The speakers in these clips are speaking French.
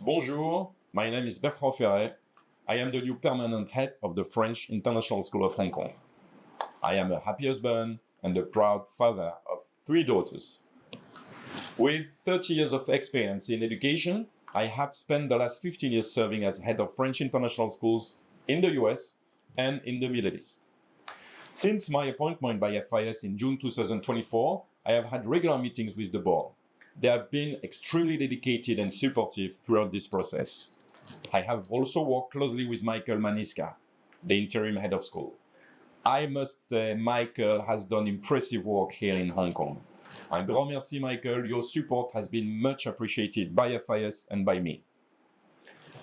Bonjour, my name is Bertrand Ferret. I am the new permanent head of the French International School of Hong Kong. I am a happy husband and a proud father of 3 daughters. With 30 years of experience in education, I have spent the last 15 years serving as head of French international schools in the US and in the Middle East. Since my appointment by FIS in June 2024, I have had regular meetings with the board. They have been extremely dedicated and supportive throughout this process. I have also worked closely with Michael Maniska, the interim head of school. I must say Michael has done impressive work here in Hong Kong. Un grand merci, Michael. Your support has been much appreciated by FIS and by me.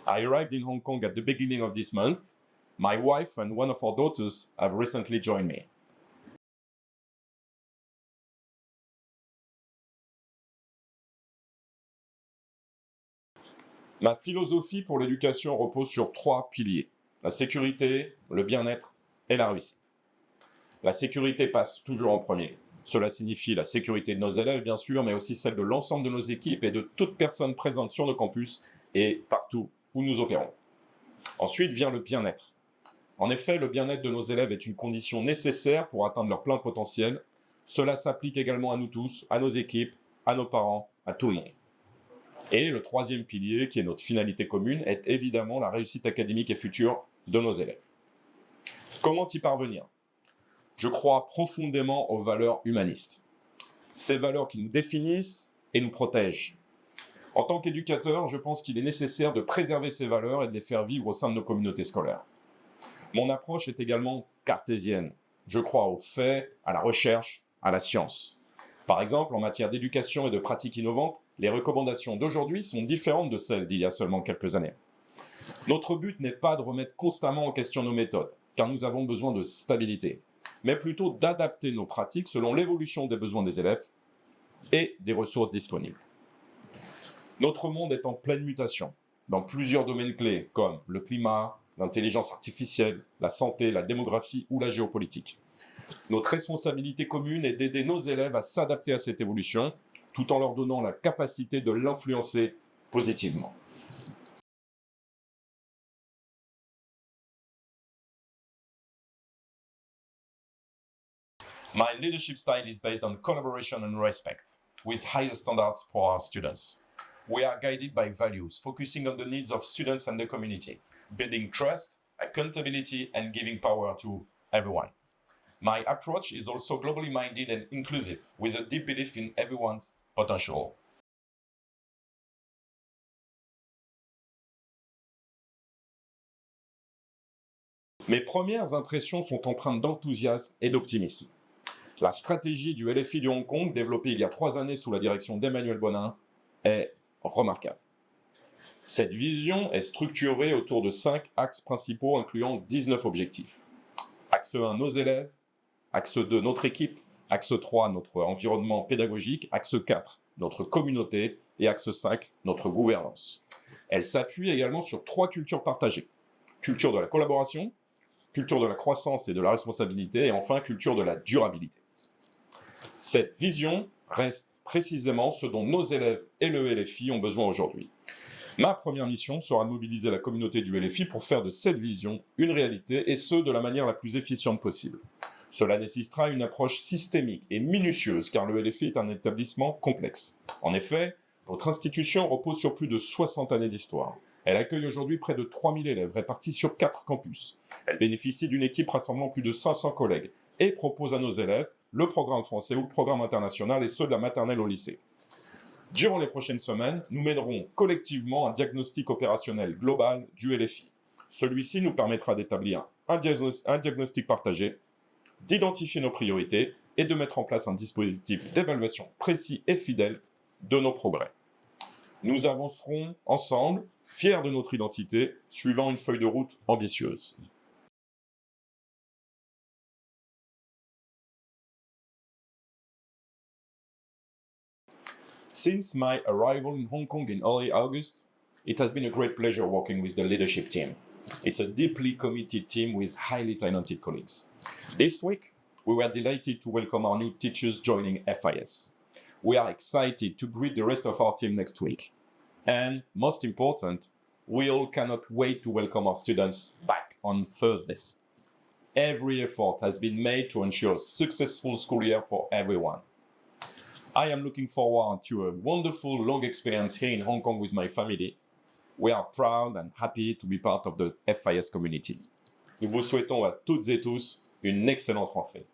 I arrived in Hong Kong at the beginning of this month. My wife and one of our daughters have recently joined me. Ma philosophie pour l'éducation repose sur 3 piliers: la sécurité, le bien-être et la réussite. La sécurité passe toujours en premier. Cela signifie la sécurité de nos élèves, bien sûr, mais aussi celle de l'ensemble de nos équipes et de toute personne présente sur nos campus et partout où nous opérons. Ensuite vient le bien-être. En effet, le bien-être de nos élèves est une condition nécessaire pour atteindre leur plein potentiel. Cela s'applique également à nous tous, à nos équipes, à nos parents, à tout le monde. Et le 3e pilier, qui est notre finalité commune, est évidemment la réussite académique et future de nos élèves. Comment y parvenir ? Je crois profondément aux valeurs humanistes. Ces valeurs qui nous définissent et nous protègent. En tant qu'éducateur, je pense qu'il est nécessaire de préserver ces valeurs et de les faire vivre au sein de nos communautés scolaires. Mon approche est également cartésienne. Je crois aux faits, à la recherche, à la science. Par exemple, en matière d'éducation et de pratiques innovantes, les recommandations d'aujourd'hui sont différentes de celles d'il y a seulement quelques années. Notre but n'est pas de remettre constamment en question nos méthodes, car nous avons besoin de stabilité, mais plutôt d'adapter nos pratiques selon l'évolution des besoins des élèves et des ressources disponibles. Notre monde est en pleine mutation, dans plusieurs domaines clés, comme le climat, l'intelligence artificielle, la santé, la démographie ou la géopolitique. Notre responsabilité commune est d'aider nos élèves à s'adapter à cette évolution, tout en leur donnant la capacité de l'influencer positivement. My leadership style is based on collaboration and respect, with higher standards for our students. We are guided by values, focusing on the needs of students and the community, building trust, accountability, and giving power to everyone. My approach is also globally minded and inclusive, with a deep belief in everyone's potential. Mes premières impressions sont empreintes d'enthousiasme et d'optimisme. La stratégie du LFI de Hong Kong, développée il y a 3 années sous la direction d'Emmanuel Bonin, est remarquable. Cette vision est structurée autour de 5 axes principaux incluant 19 objectifs. Axe 1, nos élèves. Axe 2, notre équipe. Axe 3, notre environnement pédagogique. Axe 4, notre communauté. Et axe 5, notre gouvernance. Elle s'appuie également sur 3 cultures partagées. Culture de la collaboration, culture de la croissance et de la responsabilité, et enfin culture de la durabilité. Cette vision reste précisément ce dont nos élèves et le LFI ont besoin aujourd'hui. Ma première mission sera de mobiliser la communauté du LFI pour faire de cette vision une réalité, et ce, de la manière la plus efficiente possible. Cela nécessitera une approche systémique et minutieuse, car le LFI est un établissement complexe. En effet, notre institution repose sur plus de 60 années d'histoire. Elle accueille aujourd'hui près de 3000 élèves répartis sur 4 campus. Elle bénéficie d'une équipe rassemblant plus de 500 collègues et propose à nos élèves le programme français ou le programme international, et ceux de la maternelle au lycée. Durant les prochaines semaines, nous mènerons collectivement un diagnostic opérationnel global du LFI. Celui-ci nous permettra d'établir un diagnostic partagé, d'identifier nos priorités et de mettre en place un dispositif d'évaluation précis et fidèle de nos progrès. Nous avancerons ensemble, fiers de notre identité, suivant une feuille de route ambitieuse. Since my arrival in Hong Kong in early August, it has been a great pleasure working with the leadership team. It's a deeply committed team with highly talented colleagues. This week, we were delighted to welcome our new teachers joining FIS. We are excited to greet the rest of our team next week. And most important, we all cannot wait to welcome our students back on Thursdays. Every effort has been made to ensure a successful school year for everyone. I am looking forward to a wonderful long experience here in Hong Kong with my family. We are proud and happy to be part of the FIS community. Nous vous souhaitons à toutes et tous une excellente rentrée.